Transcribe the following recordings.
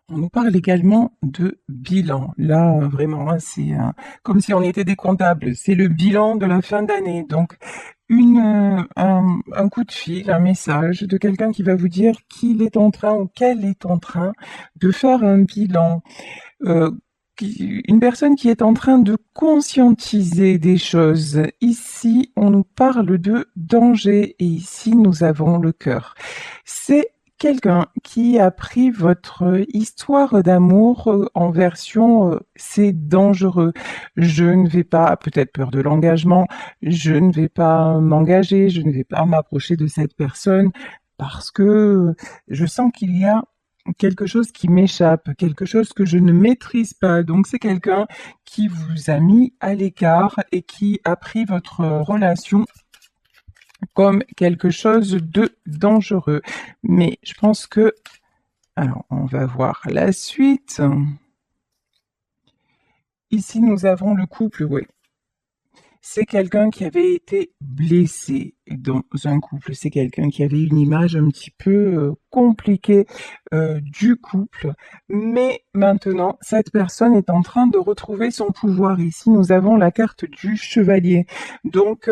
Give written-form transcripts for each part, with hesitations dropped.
On nous parle également de bilan. Là, vraiment, hein, c'est comme si on était des comptables. C'est le bilan de la fin d'année. Donc, un coup de fil, un message de quelqu'un qui va vous dire qu'il est en train ou qu'elle est en train de faire un bilan. Euh, une personne qui est en train de conscientiser des choses. Ici, on nous parle de danger et ici, nous avons le cœur. C'est quelqu'un qui a pris votre histoire d'amour en version c'est dangereux. Je ne vais pas, peut-être peur de l'engagement, je ne vais pas m'engager, je ne vais pas m'approcher de cette personne parce que je sens qu'il y a quelque chose qui m'échappe, quelque chose que je ne maîtrise pas. Donc c'est quelqu'un qui vous a mis à l'écart et qui a pris votre relation comme quelque chose de dangereux. Mais je pense que... Alors, on va voir la suite. Ici, nous avons le couple, oui. C'est quelqu'un qui avait été blessé dans un couple. C'est quelqu'un qui avait une image un petit peu compliquée du couple. Mais maintenant, cette personne est en train de retrouver son pouvoir. Ici, nous avons la carte du chevalier. Donc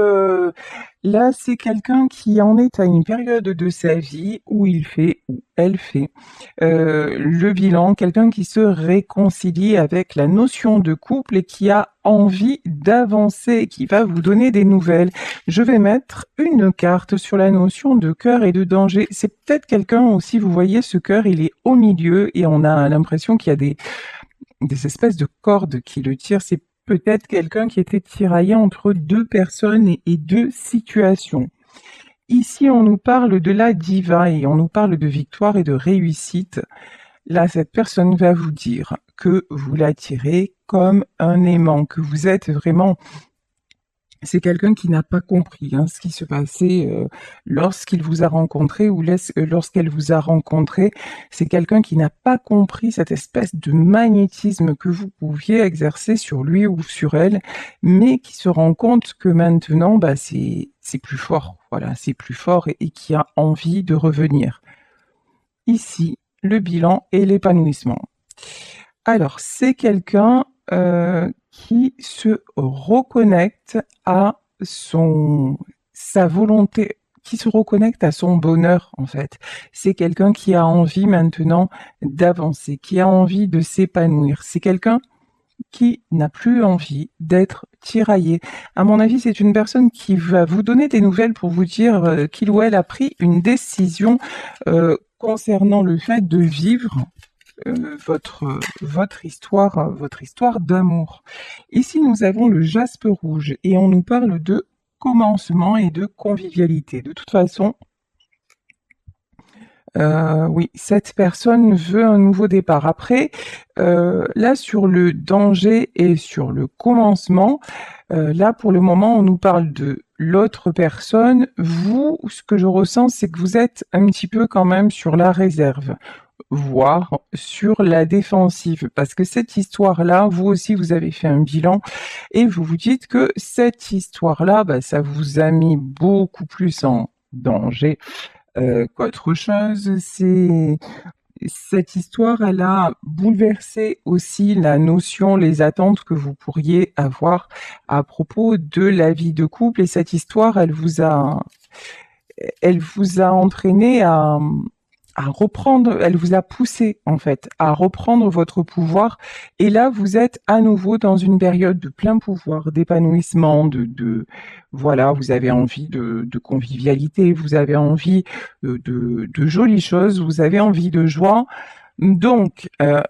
là, c'est quelqu'un qui en est à une période de sa vie où il fait, où elle fait le bilan, quelqu'un qui se réconcilie avec la notion de couple et qui a envie d'avancer, qui va vous donner des nouvelles. Je vais mettre une carte sur la notion de cœur et de danger. C'est peut-être quelqu'un aussi, vous voyez, ce cœur, il est au milieu et on a l'impression qu'il y a des espèces de cordes qui le tirent. C'est peut-être quelqu'un qui était tiraillé entre deux personnes et deux situations. Ici, on nous parle de la diva et on nous parle de victoire et de réussite. Là, cette personne va vous dire que vous l'attirez comme un aimant, que vous êtes vraiment... C'est quelqu'un qui n'a pas compris ce qui se passait lorsqu'il vous a rencontré ou lorsqu'elle vous a rencontré. C'est quelqu'un qui n'a pas compris cette espèce de magnétisme que vous pouviez exercer sur lui ou sur elle, mais qui se rend compte que maintenant, c'est plus fort. Voilà, c'est plus fort et qui a envie de revenir. Ici, le bilan et l'épanouissement. Alors, c'est quelqu'un qui se reconnecte à sa volonté, qui se reconnecte à son bonheur, en fait. C'est quelqu'un qui a envie maintenant d'avancer, qui a envie de s'épanouir. C'est quelqu'un qui n'a plus envie d'être tiraillé. À mon avis, c'est une personne qui va vous donner des nouvelles pour vous dire qu'il ou elle a pris une décision concernant le fait de vivre votre histoire d'amour. Ici, nous avons le jaspe rouge et on nous parle de commencement et de convivialité. De toute façon, oui, cette personne veut un nouveau départ. Après, là, sur le danger et sur le commencement, là, pour le moment, on nous parle de l'autre personne. Vous, ce que je ressens, c'est que vous êtes un petit peu quand même sur la réserve, voire sur la défensive, parce que cette histoire-là, vous aussi, vous avez fait un bilan et vous vous dites que cette histoire-là, ça vous a mis beaucoup plus en danger qu'autre chose. Cette histoire, elle a bouleversé aussi la notion, les attentes que vous pourriez avoir à propos de la vie de couple. Et cette histoire, elle vous a entraîné à reprendre, elle vous a poussé en fait à reprendre votre pouvoir. Et là, vous êtes à nouveau dans une période de plein pouvoir, d'épanouissement, voilà, vous avez envie de convivialité, vous avez envie de jolies choses, vous avez envie de joie. Donc,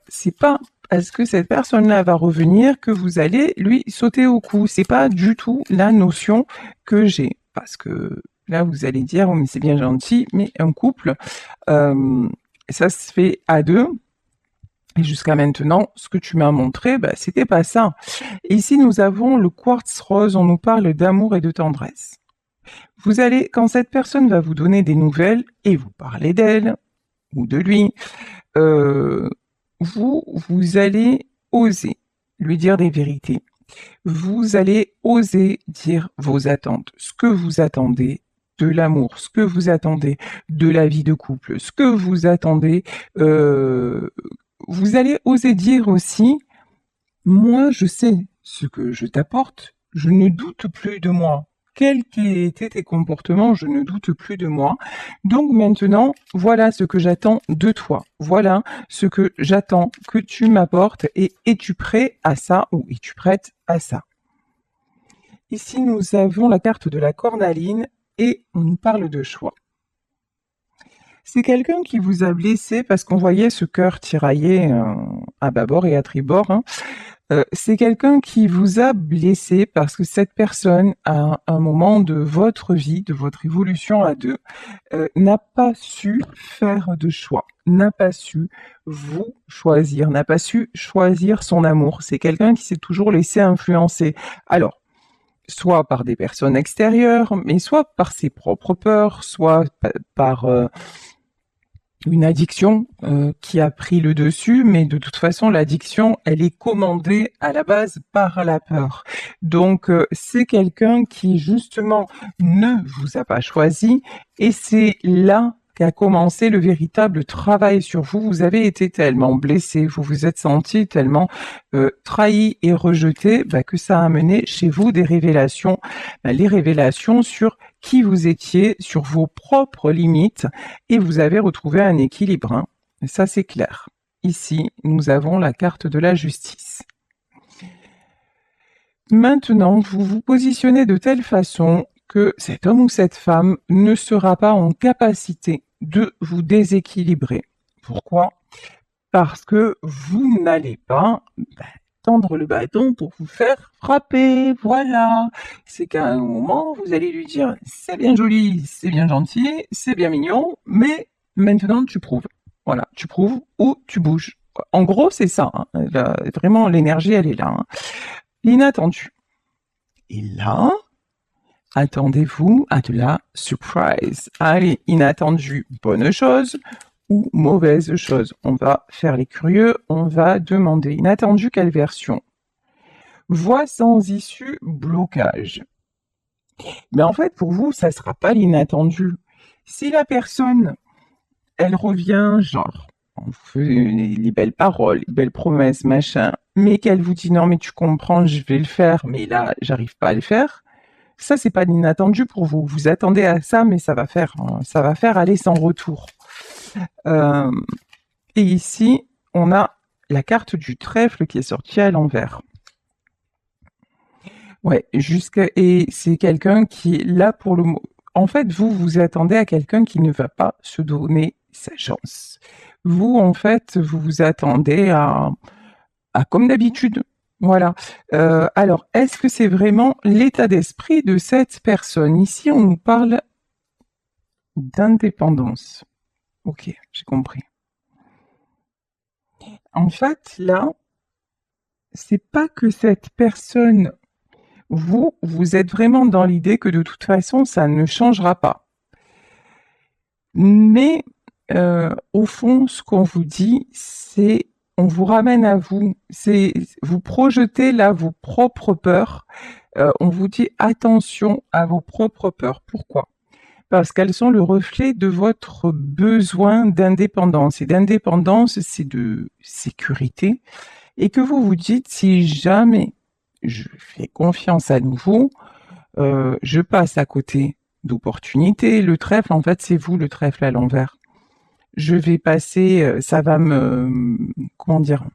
c'est pas parce que cette personne-là va revenir que vous allez lui sauter au cou. C'est pas du tout la notion que j'ai. Parce que là, vous allez dire, oh, mais c'est bien gentil, mais un couple, euh, ça se fait à deux. Et jusqu'à maintenant, ce que tu m'as montré, c'était pas ça. Et ici, nous avons le quartz rose, on nous parle d'amour et de tendresse. Vous allez, quand cette personne va vous donner des nouvelles et vous parler d'elle ou de lui, euh, vous allez oser lui dire des vérités. Vous allez oser dire vos attentes, ce que vous attendez de l'amour, ce que vous attendez de la vie de couple, ce que vous attendez. Vous allez oser dire aussi, moi je sais ce que je t'apporte, je ne doute plus de moi. Quels qu'aient été tes comportements, je ne doute plus de moi. Donc maintenant, voilà ce que j'attends de toi. Voilà ce que j'attends que tu m'apportes et es-tu prêt à ça ou es-tu prête à ça? Ici, nous avons la carte de la cornaline et on nous parle de choix. C'est quelqu'un qui vous a blessé parce qu'on voyait ce cœur tiraillé à bâbord et à tribord, hein. C'est quelqu'un qui vous a blessé parce que cette personne, à un moment de votre vie, de votre évolution à deux, n'a pas su faire de choix, n'a pas su vous choisir, n'a pas su choisir son amour. C'est quelqu'un qui s'est toujours laissé influencer. Alors, soit par des personnes extérieures, mais soit par ses propres peurs, soit par une addiction qui a pris le dessus, mais de toute façon, l'addiction, elle est commandée à la base par la peur. Donc, c'est quelqu'un qui, justement, ne vous a pas choisi, et c'est là qu'a commencé le véritable travail sur vous. Vous avez été tellement blessé, vous vous êtes senti tellement trahi et rejeté, que ça a amené chez vous des révélations, les révélations sur qui vous étiez, sur vos propres limites, et vous avez retrouvé un équilibre, hein. Ça, c'est clair. Ici, nous avons la carte de la justice. Maintenant, vous vous positionnez de telle façon que cet homme ou cette femme ne sera pas en capacité de vous déséquilibrer. Pourquoi? Parce que vous n'allez pas tendre le bâton pour vous faire frapper. Voilà. C'est qu'à un moment, vous allez lui dire, c'est bien joli, c'est bien gentil, c'est bien mignon, mais maintenant tu prouves. Voilà, tu prouves ou tu bouges. En gros, c'est ça, hein. Là, vraiment, l'énergie, elle est là, hein. L'inattendu. Et là, attendez-vous à de la surprise. Allez, inattendu, bonne chose ou mauvaise chose. On va faire les curieux, on va demander inattendu quelle version. Voie sans issue, blocage. Mais en fait, pour vous, ça sera pas l'inattendu. Si la personne, elle revient, genre, on vous fait les belles paroles, les belles promesses, machin, mais qu'elle vous dit non, mais tu comprends, je vais le faire, mais là, j'arrive pas à le faire, ça, c'est pas l'inattendu pour vous. Vous attendez à ça, mais ça va faire aller sans retour. Et ici, on a la carte du trèfle qui est sortie à l'envers. Ouais, et c'est quelqu'un qui est là pour le mot. En fait, vous vous attendez à quelqu'un qui ne va pas se donner sa chance. Vous, en fait, vous vous attendez à comme d'habitude. Voilà. Alors, est-ce que c'est vraiment l'état d'esprit de cette personne? Ici, on nous parle d'indépendance. Ok, j'ai compris. En fait, là, c'est pas que cette personne, vous êtes vraiment dans l'idée que de toute façon, ça ne changera pas. Mais au fond, ce qu'on vous dit, c'est on vous ramène à vous. C'est vous projetez là vos propres peurs. On vous dit attention à vos propres peurs. Pourquoi? Parce qu'elles sont le reflet de votre besoin d'indépendance. Et d'indépendance, c'est de sécurité. Et que vous vous dites, si jamais je fais confiance à nouveau, je passe à côté d'opportunités. Le trèfle, en fait, c'est vous le trèfle à l'envers. Je vais passer, ça va comment dire,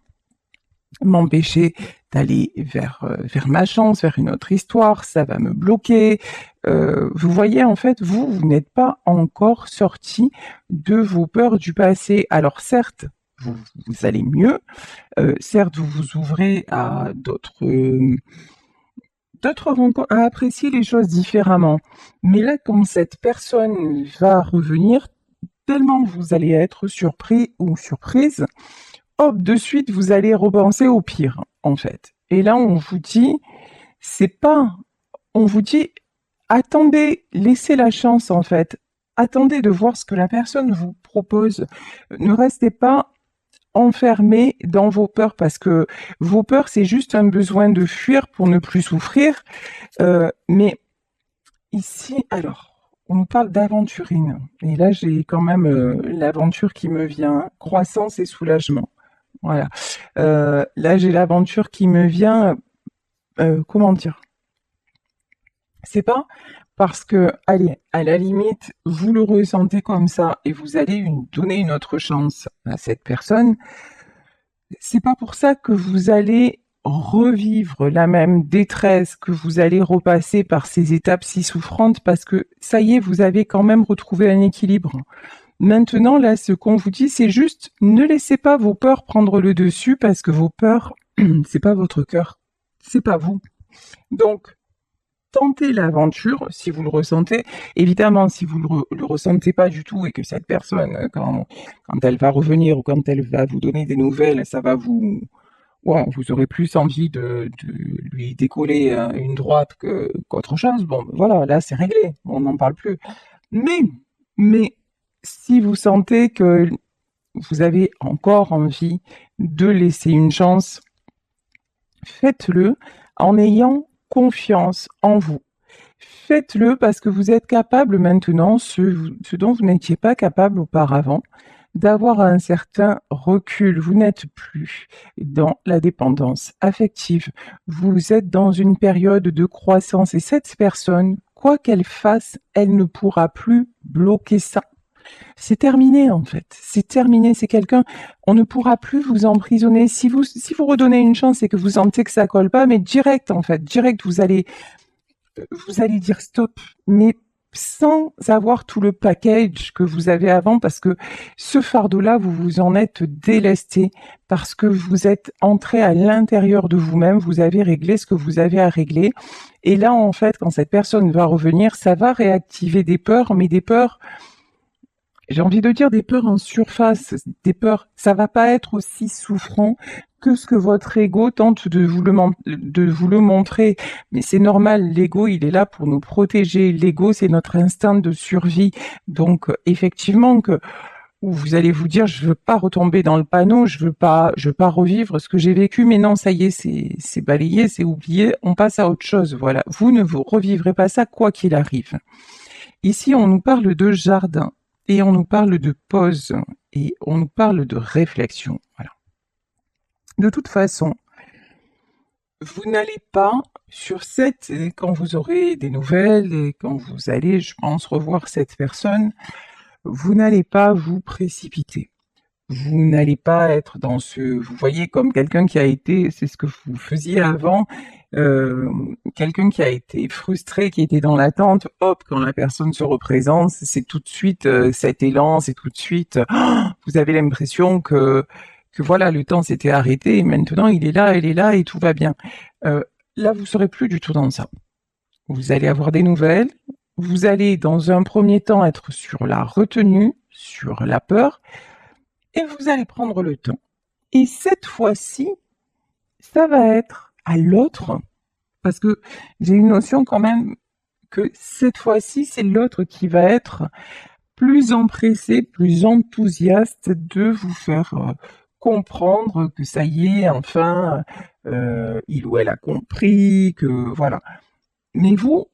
m'empêcher d'aller vers ma chance, vers une autre histoire, ça va me bloquer. Vous voyez, en fait, vous n'êtes pas encore sorti de vos peurs du passé. Alors certes, vous allez mieux, certes, vous vous ouvrez à d'autres rencontres, à apprécier les choses différemment. Mais là, quand cette personne va revenir, tellement vous allez être surpris ou surprise, hop, de suite, vous allez repenser au pire, en fait. Et là, on vous dit, c'est pas, on vous dit, attendez, laissez la chance, en fait. Attendez de voir ce que la personne vous propose. Ne restez pas enfermé dans vos peurs parce que vos peurs, c'est juste un besoin de fuir pour ne plus souffrir. Mais ici, alors, on nous parle d'aventurine. Et là, j'ai quand même l'aventure qui me vient, croissance et soulagement. Voilà. Là, j'ai l'aventure qui me vient. Comment dire? C'est pas parce que, allez, à la limite, vous le ressentez comme ça et vous allez donner une autre chance à cette personne. C'est pas pour ça que vous allez revivre la même détresse, que vous allez repasser par ces étapes si souffrantes, parce que ça y est, vous avez quand même retrouvé un équilibre. Maintenant, là, ce qu'on vous dit, c'est juste ne laissez pas vos peurs prendre le dessus, parce que vos peurs, c'est pas votre cœur, c'est pas vous. Donc, tentez l'aventure si vous le ressentez. Évidemment, si vous le ressentez pas du tout et que cette personne, quand elle va revenir ou quand elle va vous donner des nouvelles, ça va ouais, vous aurez plus envie de lui décoller une droite qu'autre chose. Bon, voilà, là c'est réglé, on n'en parle plus. Mais, mais, si vous sentez que vous avez encore envie de laisser une chance, faites-le en ayant confiance en vous. Faites-le parce que vous êtes capable maintenant, ce dont vous n'étiez pas capable auparavant, d'avoir un certain recul. Vous n'êtes plus dans la dépendance affective. Vous êtes dans une période de croissance et cette personne, quoi qu'elle fasse, elle ne pourra plus bloquer ça. C'est terminé en fait. C'est terminé. C'est quelqu'un. On ne pourra plus vous emprisonner. Si vous redonnez une chance et que vous sentez que ça colle pas, mais direct en fait, direct, vous allez dire stop, mais sans avoir tout le package que vous avez avant, parce que ce fardeau-là, vous vous en êtes délesté, parce que vous êtes entré à l'intérieur de vous-même, vous avez réglé ce que vous avez à régler. Et là, en fait, quand cette personne va revenir, ça va réactiver des peurs, mais des peurs, j'ai envie de dire des peurs en surface, des peurs, ça va pas être aussi souffrant que ce que votre ego tente de vous le montrer. Mais c'est normal, l'ego, il est là pour nous protéger. L'ego, c'est notre instinct de survie. Donc, effectivement, que vous allez vous dire, je veux pas retomber dans le panneau, je veux pas revivre ce que j'ai vécu, mais non, ça y est, c'est balayé, c'est oublié, on passe à autre chose. Voilà. Vous ne vous revivrez pas ça, quoi qu'il arrive. Ici, on nous parle de jardin et on nous parle de pause et on nous parle de réflexion. Voilà. De toute façon, vous n'allez pas sur cette, quand vous aurez des nouvelles et quand vous allez, je pense, revoir cette personne, vous n'allez pas vous précipiter. Vous n'allez pas être vous voyez, comme quelqu'un qui a été, c'est ce que vous faisiez avant, quelqu'un qui a été frustré, qui était dans l'attente, hop, quand la personne se représente, c'est tout de suite cet élan, c'est tout de suite, vous avez l'impression que voilà, le temps s'était arrêté et maintenant il est là, elle est là et tout va bien. Euh, Là, vous serez plus du tout dans ça. Vous allez avoir des nouvelles, vous allez dans un premier temps être sur la retenue, sur la peur, et vous allez prendre le temps. Et cette fois-ci, ça va être à l'autre, parce que j'ai une notion quand même que cette fois-ci, c'est l'autre qui va être plus empressé, plus enthousiaste de vous faire comprendre que ça y est, enfin, il ou elle a compris, que voilà. Mais vous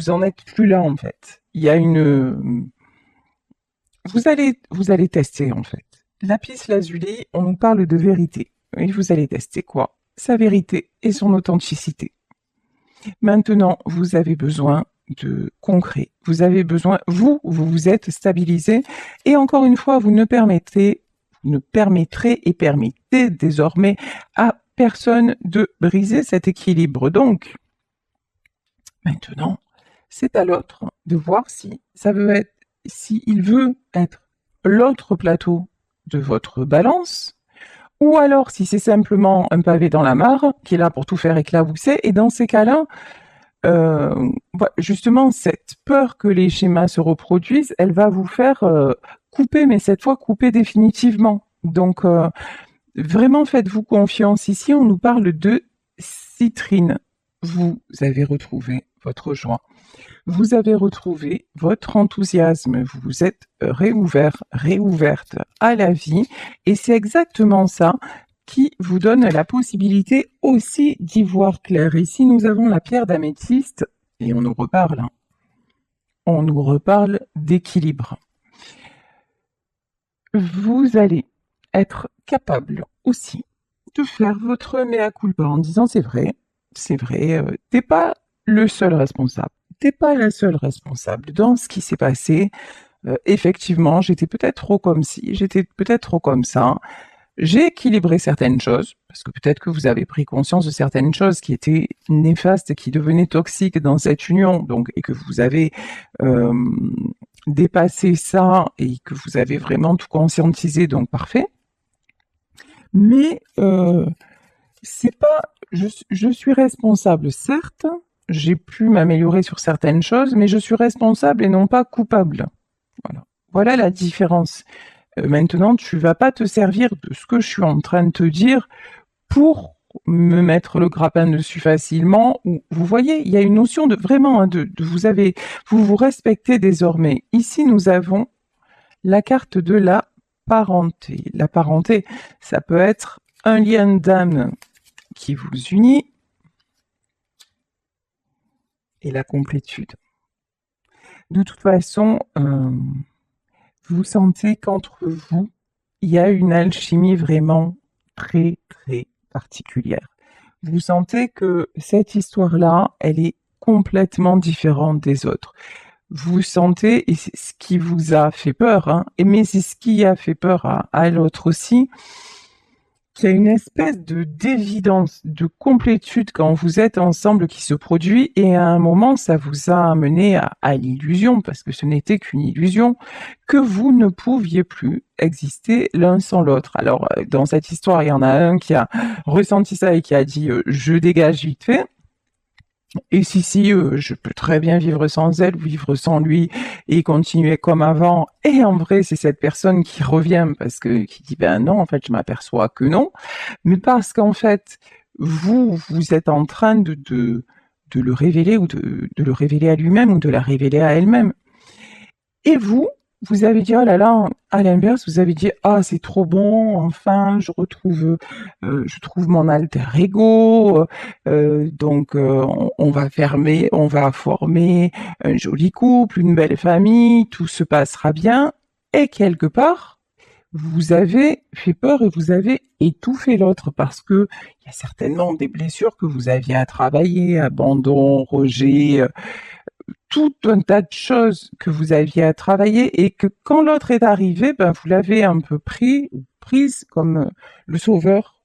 en êtes plus là en fait. Il y a vous allez tester en fait. Lapis lazuli, on nous parle de vérité. Et vous allez tester quoi? Sa vérité et son authenticité. Maintenant, vous avez besoin de concret. Vous avez besoin, vous vous êtes stabilisé. Et encore une fois, vous ne permettrez et permettez désormais à personne de briser cet équilibre. Donc, maintenant, c'est à l'autre de voir s'il veut être l'autre plateau de votre balance, ou alors si c'est simplement un pavé dans la mare qui est là pour tout faire éclabousser. Et dans ces cas-là, justement, cette peur que les schémas se reproduisent, elle va vous faire couper, mais cette fois couper définitivement. Donc, vraiment, faites-vous confiance. Ici, on nous parle de citrine. Vous avez retrouvé votre joie. Vous avez retrouvé votre enthousiasme. Vous vous êtes réouverte à la vie. Et c'est exactement ça qui vous donne la possibilité aussi d'y voir clair. Ici, nous avons la pierre d'améthyste et on nous reparle. On nous reparle d'équilibre. Vous allez être capable aussi de faire votre mea culpa en disant c'est vrai, t'es pas le seul responsable, t'es pas la seule responsable dans ce qui s'est passé. Effectivement, j'étais peut-être trop comme ci, j'étais peut-être trop comme ça. J'ai équilibré certaines choses, parce que peut-être que vous avez pris conscience de certaines choses qui étaient néfastes, qui devenaient toxiques dans cette union, donc, et que vous avez euh, dépassé ça et que vous avez vraiment tout conscientisé, donc parfait. Mais c'est pas, je suis responsable, certes, j'ai pu m'améliorer sur certaines choses, mais je suis responsable et non pas coupable. Voilà, voilà la différence. Maintenant, tu vas pas te servir de ce que je suis en train de te dire pour me mettre le grappin dessus facilement. Ou, vous voyez, il y a une notion de vraiment, hein, vous vous respectez désormais. Ici, nous avons la carte de la parenté. La parenté, ça peut être un lien d'âme qui vous unit et la complétude. De toute façon, vous sentez qu'entre vous, il y a une alchimie vraiment très, très particulière. Vous sentez que cette histoire-là, elle est complètement différente des autres. Vous sentez, et c'est ce qui vous a fait peur, hein, mais c'est ce qui a fait peur à l'autre aussi, qu'il y a une espèce de d'évidence, de complétude quand vous êtes ensemble qui se produit, et à un moment, ça vous a amené à l'illusion, parce que ce n'était qu'une illusion, que vous ne pouviez plus exister l'un sans l'autre. Alors, dans cette histoire, il y en a un qui a ressenti ça et qui a dit je dégage vite fait. Et si, je peux très bien vivre sans elle, vivre sans lui et continuer comme avant. Et en vrai, c'est cette personne qui revient parce que qui dit ben non, en fait, je m'aperçois que non, mais parce qu'en fait, vous êtes en train de le révéler ou de le révéler à lui-même ou de la révéler à elle-même. Et vous avez dit, oh là là, à l'inverse, vous avez dit, ah, c'est trop bon, enfin, je trouve mon alter ego, donc on va on va former un joli couple, une belle famille, tout se passera bien. Et quelque part, vous avez fait peur et vous avez étouffé l'autre parce que il y a certainement des blessures que vous aviez à travailler, abandon, rejet, tout un tas de choses que vous aviez à travailler et que quand l'autre est arrivé, ben, vous l'avez un peu prise comme le sauveur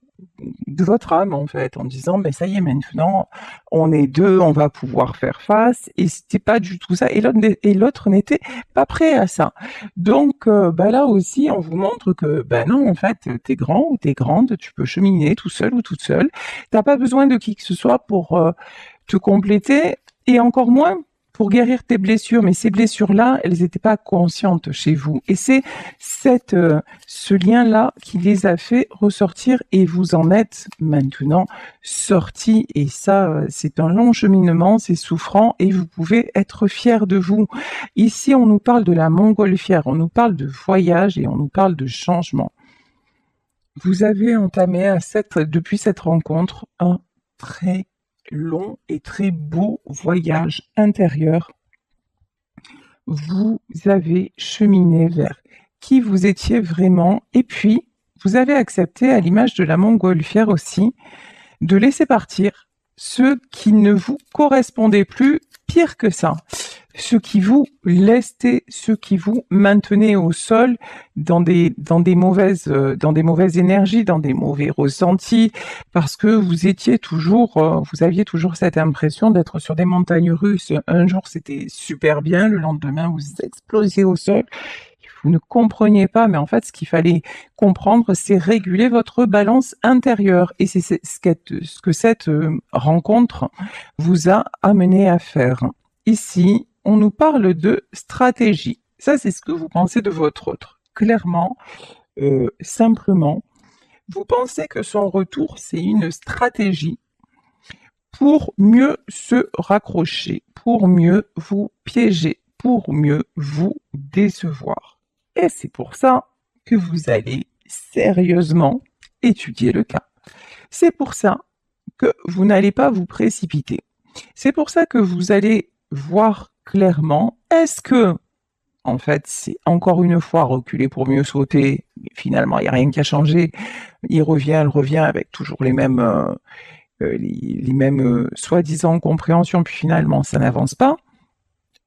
de votre âme, en fait, en disant, ben, ça y est, maintenant, on est deux, on va pouvoir faire face, et c'était pas du tout ça, et l'autre n'était pas prêt à ça. Donc, ben, là aussi, on vous montre que, ben non, en fait, t'es grand ou t'es grande, tu peux cheminer tout seul ou toute seule, t'as pas besoin de qui que ce soit pour te compléter, et encore moins pour guérir tes blessures, mais ces blessures-là, elles n'étaient pas conscientes chez vous. Et c'est ce lien-là qui les a fait ressortir et vous en êtes maintenant sortis. Et ça, c'est un long cheminement, c'est souffrant et vous pouvez être fiers de vous. Ici, on nous parle de la montgolfière, on nous parle de voyage et on nous parle de changement. Vous avez entamé depuis cette rencontre un très long et très beau voyage intérieur. Vous avez cheminé vers qui vous étiez vraiment et puis vous avez accepté, à l'image de la montgolfière aussi, de laisser partir ceux qui ne vous correspondaient plus, pire que ça, ceux qui vous lestaient, ceux qui vous maintenaient au sol dans des mauvaises énergies, dans des mauvais ressentis, parce que vous aviez toujours cette impression d'être sur des montagnes russes. Un jour c'était super bien, le lendemain vous explosiez au sol. Vous ne compreniez pas, mais en fait, ce qu'il fallait comprendre, c'est réguler votre balance intérieure. Et c'est ce que cette rencontre vous a amené à faire. Ici, on nous parle de stratégie. Ça, c'est ce que vous pensez de votre autre. Clairement, simplement, vous pensez que son retour, c'est une stratégie pour mieux se raccrocher, pour mieux vous piéger, pour mieux vous décevoir. Et c'est pour ça que vous allez sérieusement étudier le cas. C'est pour ça que vous n'allez pas vous précipiter. C'est pour ça que vous allez voir clairement, est-ce que en fait, c'est encore une fois reculer pour mieux sauter. Mais finalement, il n'y a rien qui a changé. Elle revient avec toujours les mêmes soi-disant compréhensions, puis finalement, ça n'avance pas.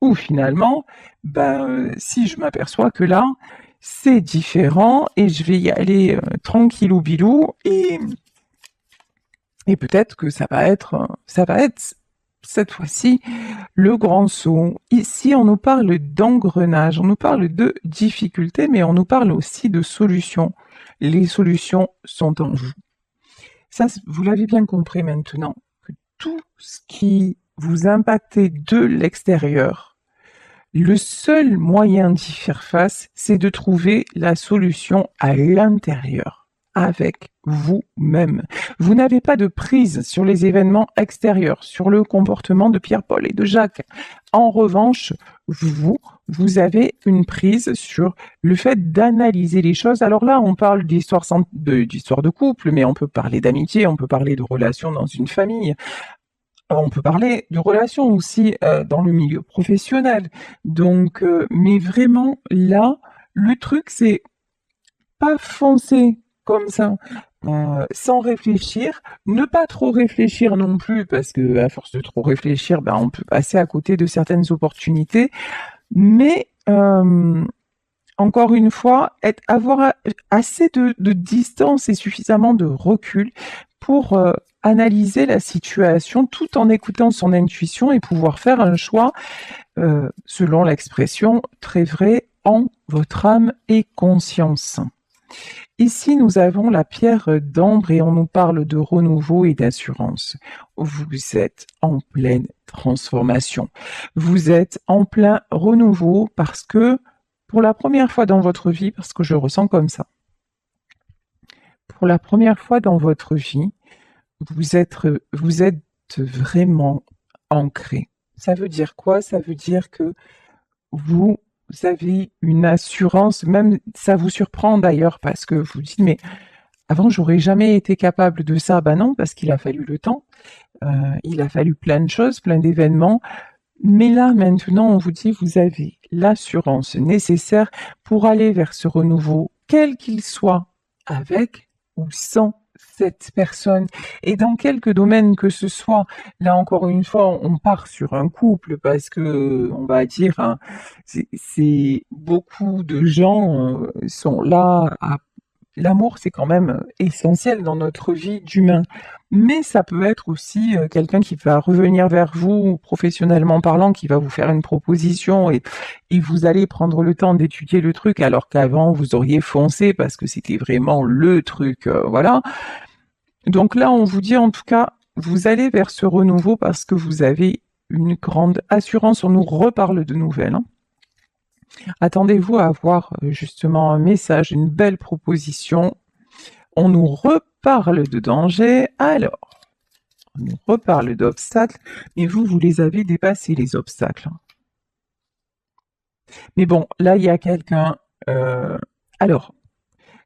Ou finalement, si je m'aperçois que là, c'est différent et je vais y aller tranquillou bilou et peut-être que ça va être cette fois-ci le grand saut. Ici, on nous parle d'engrenage, on nous parle de difficultés, mais on nous parle aussi de solutions. Les solutions sont en vous. Ça, vous l'avez bien compris maintenant, que tout ce qui vous impacte de l'extérieur, le seul moyen d'y faire face, c'est de trouver la solution à l'intérieur, avec vous-même. Vous n'avez pas de prise sur les événements extérieurs, sur le comportement de Pierre-Paul et de Jacques. En revanche, vous avez une prise sur le fait d'analyser les choses. Alors là, on parle d'histoire de couple, mais on peut parler d'amitié, on peut parler de relations dans une famille. On peut parler de relations aussi dans le milieu professionnel. Donc, mais vraiment là, le truc c'est pas foncer comme ça, sans réfléchir, ne pas trop réfléchir non plus parce que à force de trop réfléchir, on peut passer à côté de certaines opportunités. Mais encore une fois, avoir assez de distance et suffisamment de recul pour analyser la situation tout en écoutant son intuition et pouvoir faire un choix, selon l'expression très vrai, en votre âme et conscience. Ici, nous avons la pierre d'ambre et on nous parle de renouveau et d'assurance. Vous êtes en pleine transformation. Vous êtes en plein renouveau parce que, pour la première fois dans votre vie, parce que je ressens comme ça, pour la première fois dans votre vie, vous êtes vraiment ancré. Ça veut dire quoi? Ça veut dire que vous avez une assurance, même ça vous surprend d'ailleurs parce que vous dites mais avant j'aurais jamais été capable de ça. Ben non, parce qu'il a fallu le temps, il a fallu plein de choses, plein d'événements. Mais là maintenant on vous dit vous avez l'assurance nécessaire pour aller vers ce renouveau, quel qu'il soit, avec ou sans cette personne et dans quelque domaine que ce soit. Là encore une fois, on part sur un couple parce que on va dire c'est beaucoup de gens sont là à l'amour, c'est quand même essentiel dans notre vie d'humain. Mais ça peut être aussi quelqu'un qui va revenir vers vous, professionnellement parlant, qui va vous faire une proposition et vous allez prendre le temps d'étudier le truc alors qu'avant vous auriez foncé parce que c'était vraiment le truc, voilà. Donc là, on vous dit en tout cas, vous allez vers ce renouveau parce que vous avez une grande assurance. On nous reparle de nouvelles, hein. Attendez-vous à avoir justement un message, une belle proposition. On nous reparle de danger, alors on nous reparle d'obstacles, mais vous les avez dépassés les obstacles. Mais bon, là il y a quelqu'un, alors,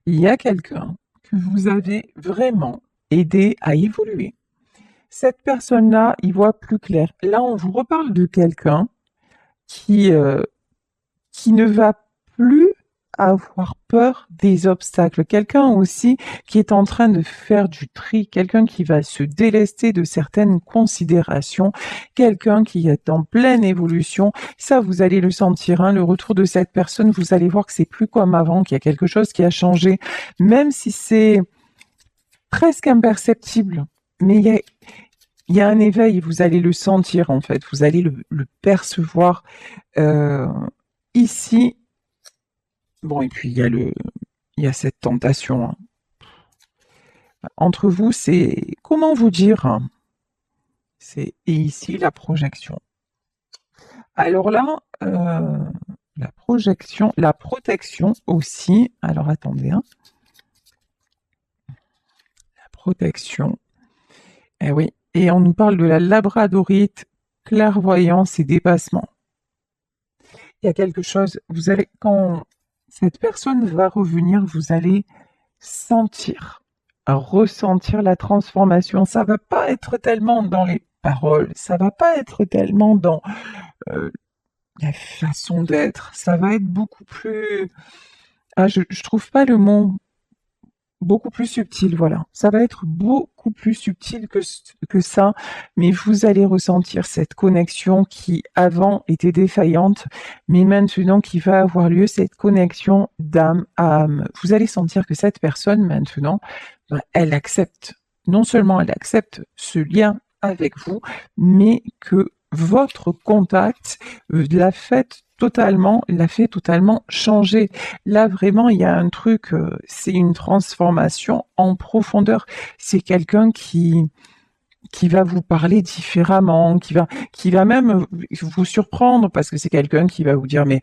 il y a quelqu'un que vous avez vraiment aidé à évoluer. Cette personne-là, il voit plus clair. Là, on vous reparle de quelqu'un qui, qui ne va plus avoir peur des obstacles. Quelqu'un aussi qui est en train de faire du tri, quelqu'un qui va se délester de certaines considérations, quelqu'un qui est en pleine évolution. Ça, vous allez le sentir, hein, le retour de cette personne, vous allez voir que c'est plus comme avant, qu'il y a quelque chose qui a changé, même si c'est presque imperceptible. Mais il y a un éveil, vous allez le sentir en fait, vous allez le percevoir. Ici, bon, et puis il y a cette tentation, hein. Entre vous, c'est, comment vous dire, hein, c'est, et ici, la projection. Alors là, la protection aussi, alors attendez, hein. La protection, eh oui, et on nous parle de la labradorite, clairvoyance et dépassement. Il y a quelque chose, vous allez, quand cette personne va revenir, vous allez sentir, ressentir la transformation. Ça va pas être tellement dans les paroles, ça va pas être tellement dans la façon d'être, ça va être beaucoup plus... Ah, je trouve pas le mot. Beaucoup plus subtil, voilà. Ça va être beaucoup plus subtil que ça, mais vous allez ressentir cette connexion qui avant était défaillante, mais maintenant qui va avoir lieu, cette connexion d'âme à âme. Vous allez sentir que cette personne maintenant, ben, elle accepte, non seulement elle accepte ce lien avec vous, mais que votre contact l'a fait totalement changer. Là, vraiment, il y a un truc, c'est une transformation en profondeur. C'est quelqu'un qui va vous parler différemment, qui va même vous surprendre parce que c'est quelqu'un qui va vous dire mais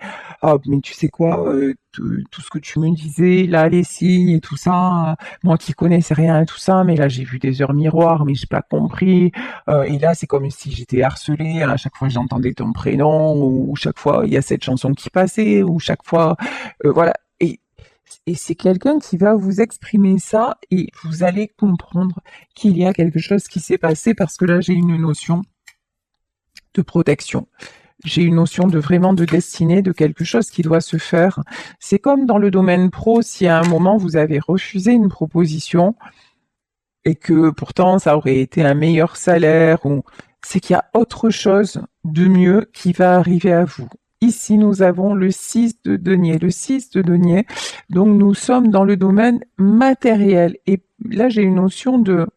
tu sais quoi, tout ce que tu me disais, là, les signes et tout ça, moi qui connaissais rien et tout ça, mais là, j'ai vu des heures miroirs, mais j'ai pas compris. Et là, c'est comme si j'étais harcelée. À chaque fois, j'entendais ton prénom, ou chaque fois, il y a cette chanson qui passait, ou chaque fois, voilà. Et c'est quelqu'un qui va vous exprimer ça et vous allez comprendre qu'il y a quelque chose qui s'est passé parce que là, j'ai une notion de protection. J'ai une notion de vraiment de destinée, de quelque chose qui doit se faire. C'est comme dans le domaine pro, si à un moment vous avez refusé une proposition et que pourtant ça aurait été un meilleur salaire, ou c'est qu'il y a autre chose de mieux qui va arriver à vous. Ici, nous avons le 6 de denier. Le 6 de denier, donc nous sommes dans le domaine matériel. Et là, j'ai une notion de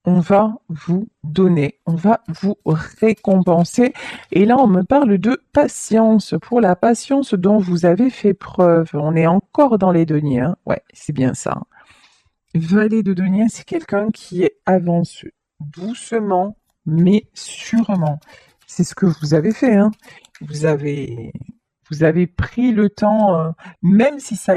on va vous donner, on va vous récompenser. Et là, on me parle de patience, pour la patience dont vous avez fait preuve. On est encore dans les deniers, hein. Ouais, c'est bien ça. Valet de denier, c'est quelqu'un qui avance doucement, mais sûrement. C'est ce que vous avez fait, hein. Vous avez, vous avez pris le temps, même si ça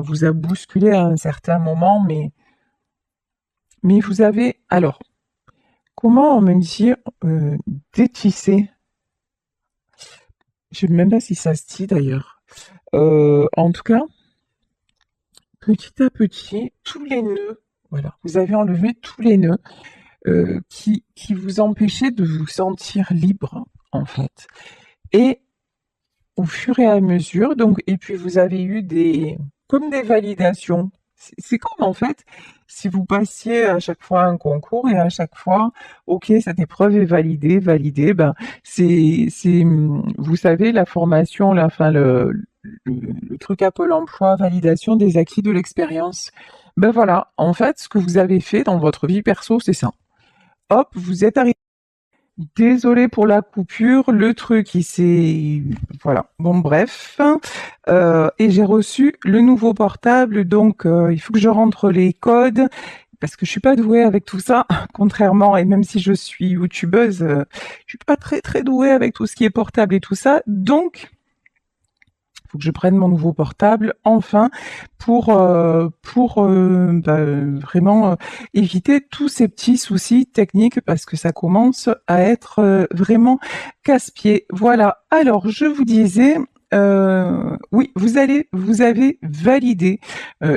vous a bousculé à un certain moment, mais vous avez, alors, comment me dire, détisser? Je ne sais même pas si ça se dit d'ailleurs. En tout cas, petit à petit, tous les nœuds, voilà, vous avez enlevé tous les nœuds qui vous empêchaient de vous sentir libre, en fait. Et au fur et à mesure, donc, et puis vous avez eu comme des validations. C'est comme, en fait, si vous passiez à chaque fois un concours et à chaque fois, ok, cette épreuve est validée, ben, vous savez, la formation, enfin, le truc à Pôle emploi, validation des acquis de l'expérience. Ben voilà, en fait, ce que vous avez fait dans votre vie perso, c'est ça. Hop, vous êtes arrivé. Désolée pour la coupure, le truc il s'est... Voilà, bon bref. Et j'ai reçu le nouveau portable, donc il faut que je rentre les codes, parce que je suis pas douée avec tout ça, contrairement, et même si je suis youtubeuse, je suis pas très très douée avec tout ce qui est portable et tout ça, donc faut que je prenne mon nouveau portable enfin pour vraiment éviter tous ces petits soucis techniques parce que ça commence à être vraiment casse-pied. Voilà. Alors je vous disais. Oui, vous avez validé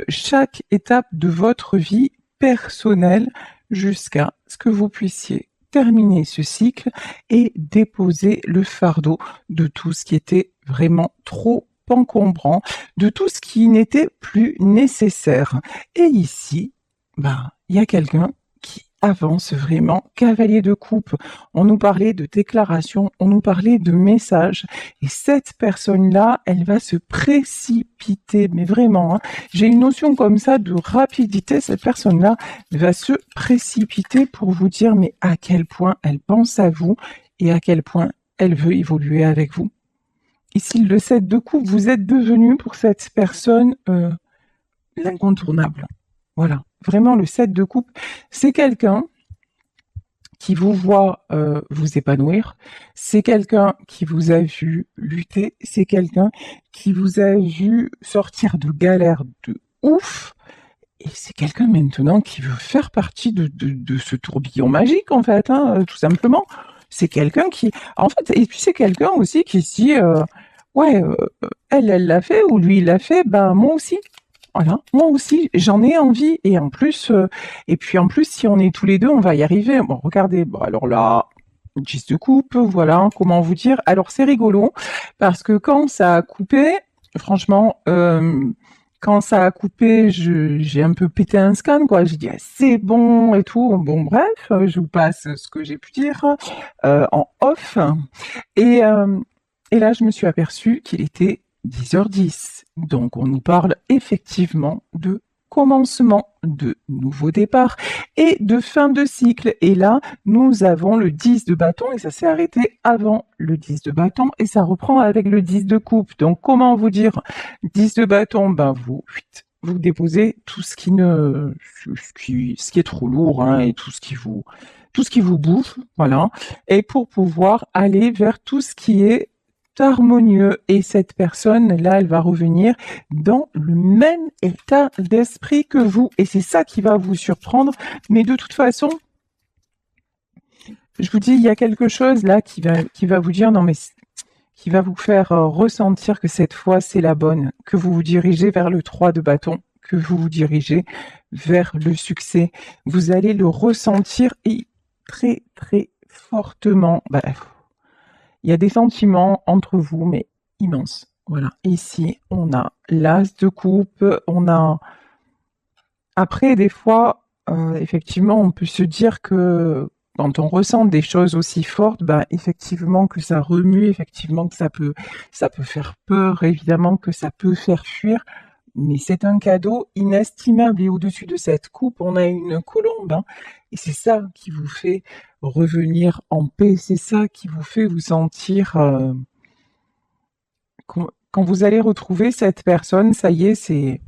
chaque étape de votre vie personnelle jusqu'à ce que vous puissiez terminer ce cycle et déposer le fardeau de tout ce qui était vraiment trop encombrant, de tout ce qui n'était plus nécessaire. Et ici, il y a quelqu'un qui avance vraiment, cavalier de coupe. On nous parlait de déclaration, on nous parlait de message, et cette personne-là, elle va se précipiter, mais vraiment, hein, j'ai une notion comme ça de rapidité, cette personne-là va se précipiter pour vous dire mais à quel point elle pense à vous et à quel point elle veut évoluer avec vous. Ici, le 7 de coupe, vous êtes devenu pour cette personne l'incontournable. Voilà, vraiment le 7 de coupe, c'est quelqu'un qui vous voit vous épanouir, c'est quelqu'un qui vous a vu lutter, c'est quelqu'un qui vous a vu sortir de galères de ouf, et c'est quelqu'un maintenant qui veut faire partie de ce tourbillon magique, en fait, hein, tout simplement. C'est quelqu'un qui... En fait, et puis c'est quelqu'un aussi qui se dit, ouais, elle l'a fait, ou lui, il l'a fait, ben moi aussi. Voilà, moi aussi, j'en ai envie. Et puis en plus, si on est tous les deux, on va y arriver. Bon, regardez, bon, alors là, 10 de coupe, voilà, comment vous dire. Alors c'est rigolo, parce que quand ça a coupé, franchement, quand ça a coupé, j'ai un peu pété un scan, quoi. J'ai dit: «Ah, c'est bon et tout». Bon bref, je vous passe ce que j'ai pu dire, en off. Et, et là, je me suis aperçue qu'il était 10h10. Donc, on nous parle effectivement de commencement, de nouveau départ et de fin de cycle. Et là, nous avons le 10 de bâton et ça s'est arrêté avant le 10 de bâton et ça reprend avec le 10 de coupe. Donc, comment vous dire 10 de bâton, ben vous déposez tout ce qui ne, ce qui est trop lourd, hein, et tout ce qui vous bouffe, voilà, et pour pouvoir aller vers tout ce qui est harmonieux. Et cette personne-là, elle va revenir dans le même état d'esprit que vous. Et c'est ça qui va vous surprendre. Mais de toute façon, je vous dis, il y a quelque chose là qui va vous dire, non mais qui va vous faire ressentir que cette fois c'est la bonne, que vous vous dirigez vers le 3 de bâton, que vous vous dirigez vers le succès. Vous allez le ressentir et très très fortement. Bah, il y a des sentiments entre vous, mais immenses. Voilà. Ici, on a l'as de coupe, on a... Après, des fois, effectivement, on peut se dire que quand on ressent des choses aussi fortes, bah, effectivement que ça remue, effectivement que ça peut faire peur, évidemment que ça peut faire fuir, mais c'est un cadeau inestimable. Et au-dessus de cette coupe, on a une colombe, hein, et c'est ça qui vous fait revenir en paix, c'est ça qui vous fait vous sentir... quand vous allez retrouver cette personne, ça y est, c'est...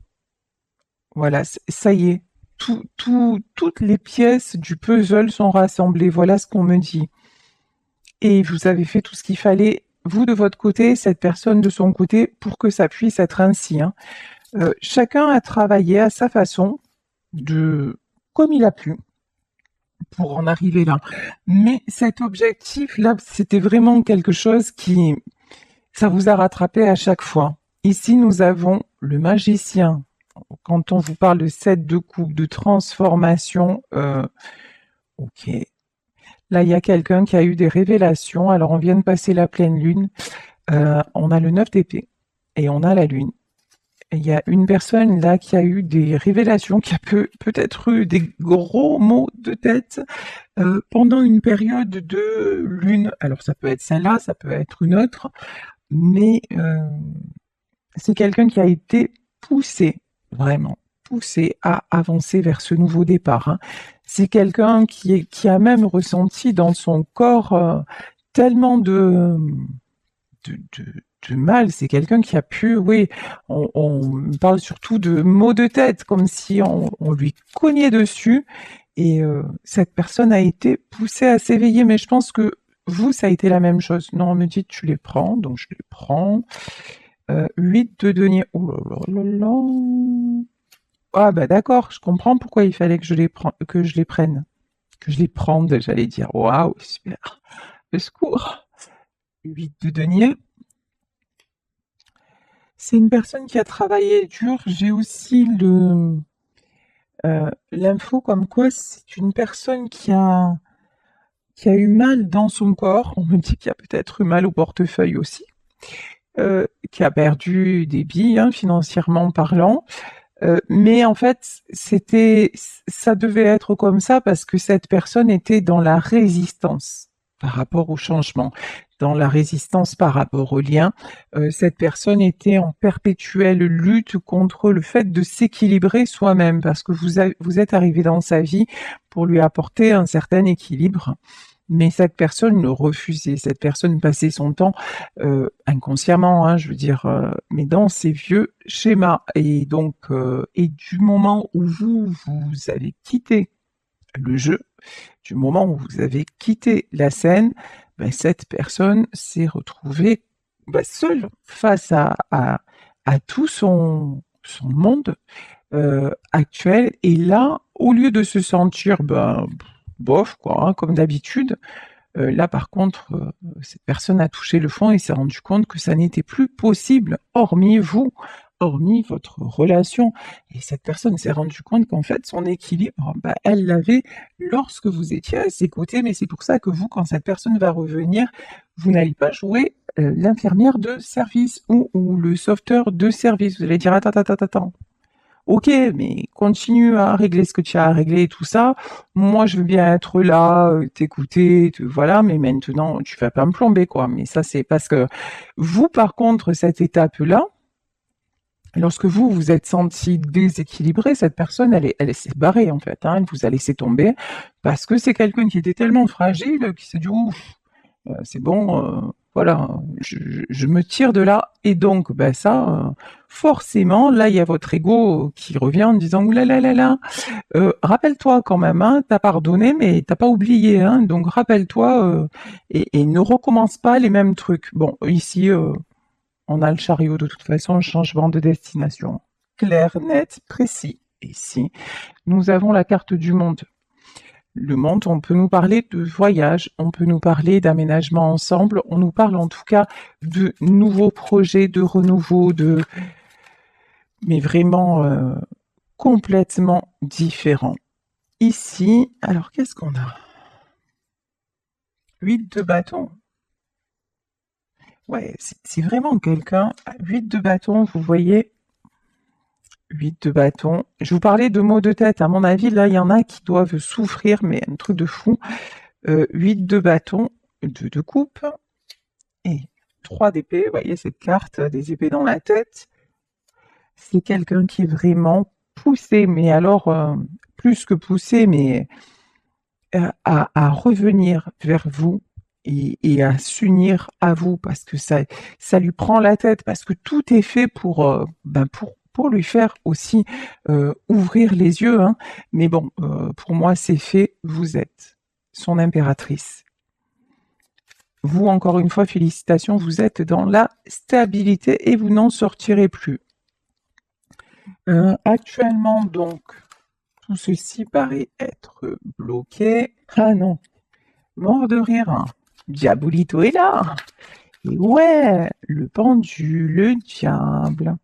Voilà, ça y est, toutes les pièces du puzzle sont rassemblées. Voilà ce qu'on me dit. Et vous avez fait tout ce qu'il fallait, vous de votre côté, cette personne de son côté, pour que ça puisse être ainsi, hein. Chacun a travaillé à sa façon, de comme il a pu, pour en arriver là. Mais cet objectif-là, c'était vraiment quelque chose qui, ça vous a rattrapé à chaque fois. Ici, nous avons le magicien. Quand on vous parle de 7 de coupe, de transformation, ok. Là, il y a quelqu'un qui a eu des révélations. Alors, on vient de passer la pleine lune. On a le 9 d'épée et on a la lune. Et il y a une personne là qui a eu des révélations, qui a peut-être eu des gros maux de tête pendant une période de lune. Alors, ça peut être celle-là, ça peut être une autre, mais c'est quelqu'un qui a été poussé, vraiment poussé à avancer vers ce nouveau départ, hein. C'est quelqu'un qui a même ressenti dans son corps tellement de, de, de mal. C'est quelqu'un qui a pu, oui, on parle surtout de maux de tête, comme si on lui cognait dessus. Et cette personne a été poussée à s'éveiller. Mais je pense que vous, ça a été la même chose. Non, on me dit tu les prends, donc je les prends. 8 de denier. Oh là là là là. Ah bah d'accord, je comprends pourquoi il fallait que je les prenne. Que je les prenne, j'allais dire. Waouh, super. Le secours. 8 de denier. C'est une personne qui a travaillé dur. J'ai aussi l'info comme quoi c'est une personne qui a eu mal dans son corps. On me dit qu'il y a peut-être eu mal au portefeuille aussi. Qui a perdu des billes, hein, financièrement parlant. Mais en fait, ça devait être comme ça parce que cette personne était dans la résistance par rapport au changement, dans la résistance par rapport au lien. Cette personne était en perpétuelle lutte contre le fait de s'équilibrer soi-même parce que vous êtes arrivé dans sa vie pour lui apporter un certain équilibre. Mais cette personne le refusait, cette personne passait son temps inconsciemment, hein, je veux dire, mais dans ces vieux schémas. Et donc, et du moment où vous avez quitté le jeu, du moment où vous avez quitté la scène, ben, cette personne s'est retrouvée seule face à tout son monde actuel. Et là, au lieu de se sentir bof, quoi, hein, comme d'habitude, là, par contre, cette personne a touché le fond et s'est rendu compte que ça n'était plus possible, hormis vous, hormis votre relation. Et cette personne s'est rendue compte qu'en fait, son équilibre, elle l'avait lorsque vous étiez à ses côtés, mais c'est pour ça que vous, quand cette personne va revenir, vous n'allez pas jouer l'infirmière de service ou le sauveteur de service. Vous allez dire, attends, attends, attends, attends. Ok, mais continue à régler ce que tu as à régler et tout ça. Moi, je veux bien être là, t'écouter, voilà, mais maintenant, tu vas pas me plomber, quoi. Mais ça, c'est parce que vous, par contre, cette étape-là, lorsque vous vous êtes senti déséquilibré, cette personne, elle s'est barrée, en fait, hein, elle vous a laissé tomber parce que c'est quelqu'un qui était tellement fragile qui s'est dit, ouf, c'est bon, voilà, je me tire de là. Et donc, ça, forcément, là, il y a votre ego qui revient en disant, ouh là là là là, rappelle-toi quand même, hein, t'as pardonné, mais t'as pas oublié, hein, donc rappelle-toi et ne recommence pas les mêmes trucs. Bon, ici, on a le chariot de toute façon, changement de destination. Clair, net, précis. Ici, nous avons la carte du monde. Le monde, on peut nous parler de voyage, on peut nous parler d'aménagement ensemble, on nous parle en tout cas de nouveaux projets, de renouveau, mais vraiment complètement différents. Ici, alors qu'est-ce qu'on a? 8 de bâton. Ouais, c'est vraiment quelqu'un. 8 de bâton, vous voyez, 8 de bâton. Je vous parlais de maux de tête. À mon avis, là, il y en a qui doivent souffrir, mais un truc de fou. 8 de bâton, 2 de coupe et 3 d'épée. Vous voyez cette carte, des épées dans la tête. C'est quelqu'un qui est vraiment poussé, mais alors, plus que poussé, mais à revenir vers vous et à s'unir à vous parce que ça lui prend la tête, parce que tout est fait pour lui faire aussi ouvrir les yeux. Hein. Mais bon, pour moi, c'est fait, vous êtes son impératrice. Vous, encore une fois, félicitations, vous êtes dans la stabilité et vous n'en sortirez plus. Actuellement, donc, tout ceci paraît être bloqué. Ah non, mort de rire. Hein. Diabolito est là. Et ouais, le pendu, le diable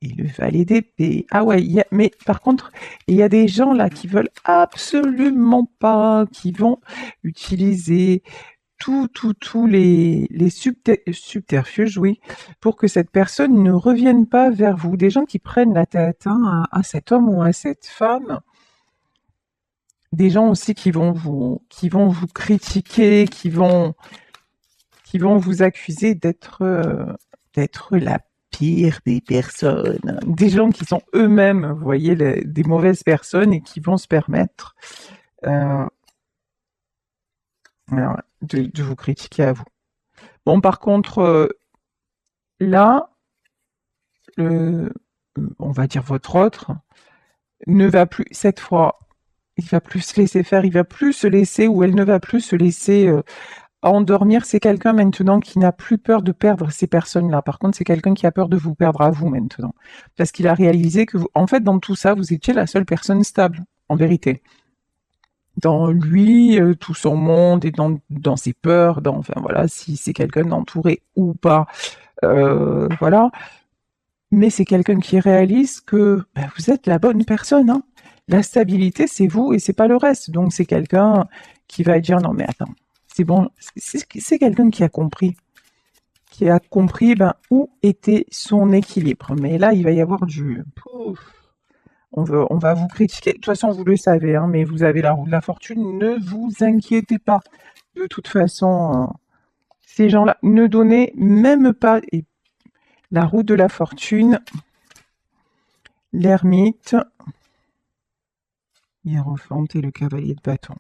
et le valet d'épée. Ah ouais, mais par contre, il y a des gens là qui veulent absolument pas, qui vont utiliser tous les subterfuges, oui, pour que cette personne ne revienne pas vers vous. Des gens qui prennent la tête hein, à cet homme ou à cette femme. Des gens aussi qui vont vous critiquer, qui vont vous accuser d'être la pire des personnes. Des gens qui sont eux-mêmes, vous voyez, des mauvaises personnes et qui vont se permettre euh, de vous critiquer à vous. Bon, par contre, là, on va dire votre autre, ne va plus, cette fois, il va plus se laisser faire, il va plus se laisser, ou elle ne va plus se laisser endormir. C'est quelqu'un maintenant qui n'a plus peur de perdre ces personnes-là. Par contre, c'est quelqu'un qui a peur de vous perdre à vous maintenant. Parce qu'il a réalisé que, en fait, dans tout ça, vous étiez la seule personne stable, en vérité. Dans lui, tout son monde et dans ses peurs, enfin voilà, si c'est quelqu'un d'entouré ou pas, voilà. Mais c'est quelqu'un qui réalise que vous êtes la bonne personne. Hein. La stabilité, c'est vous et c'est pas le reste. Donc c'est quelqu'un qui va dire non mais attends, c'est bon, c'est quelqu'un qui a compris où était son équilibre. Mais là, il va y avoir du pouf, on va vous critiquer. De toute façon, vous le savez, hein, mais vous avez la roue de la fortune. Ne vous inquiétez pas. De toute façon, ces gens-là, ne donnez même pas la roue de la fortune, l'ermite, Hiérophant et le cavalier de bâton.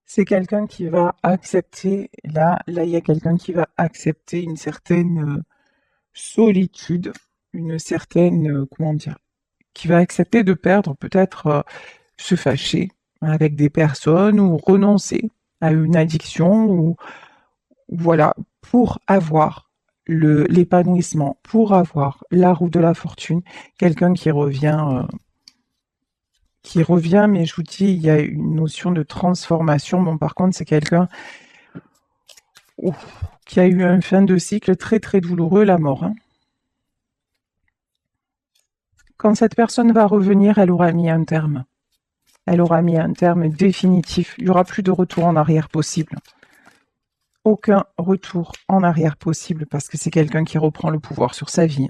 C'est quelqu'un qui va accepter, là, il y a quelqu'un qui va accepter une certaine solitude, une certaine, comment dire, qui va accepter de perdre, peut-être se fâcher avec des personnes ou renoncer à une addiction ou voilà, pour avoir l'épanouissement, pour avoir la roue de la fortune, quelqu'un qui revient, mais je vous dis, il y a une notion de transformation. Bon, par contre, c'est quelqu'un qui a eu un fin de cycle très très douloureux, la mort. Hein. Quand cette personne va revenir, elle aura mis un terme. Elle aura mis un terme définitif. Il n'y aura plus de retour en arrière possible. Aucun retour en arrière possible parce que c'est quelqu'un qui reprend le pouvoir sur sa vie.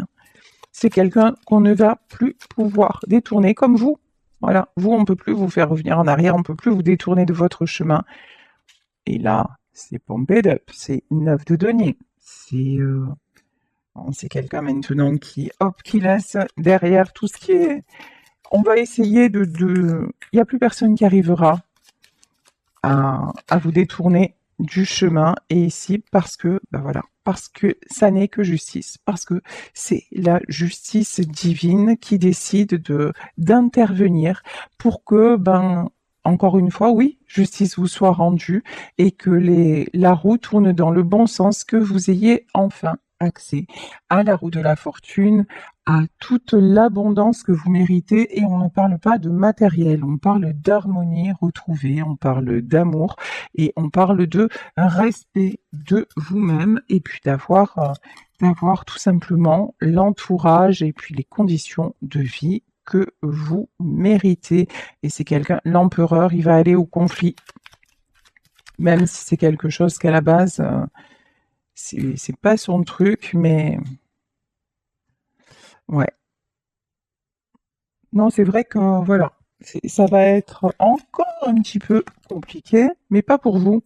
C'est quelqu'un qu'on ne va plus pouvoir détourner comme vous. Voilà, vous, on ne peut plus vous faire revenir en arrière, on ne peut plus vous détourner de votre chemin. Et là, c'est pumped up, c'est 9 de denier. C'est quelqu'un maintenant qui laisse derrière tout ce qui est. On va essayer Il n'y a plus personne qui arrivera à vous détourner du chemin et ici parce que, ben voilà, parce que ça n'est que justice, parce que c'est la justice divine qui décide d'intervenir pour que, ben, encore une fois, oui, justice vous soit rendue et que la roue tourne dans le bon sens, que vous ayez enfin accès à la roue de la fortune, à toute l'abondance que vous méritez, et on ne parle pas de matériel, on parle d'harmonie retrouvée, on parle d'amour et on parle de respect de vous-même et puis d'avoir tout simplement l'entourage et puis les conditions de vie que vous méritez. Et c'est quelqu'un, l'empereur, il va aller au conflit, même si c'est quelque chose qu'à la base, c'est pas son truc, mais ouais. Non, c'est vrai que voilà, ça va être encore un petit peu compliqué, mais pas pour vous.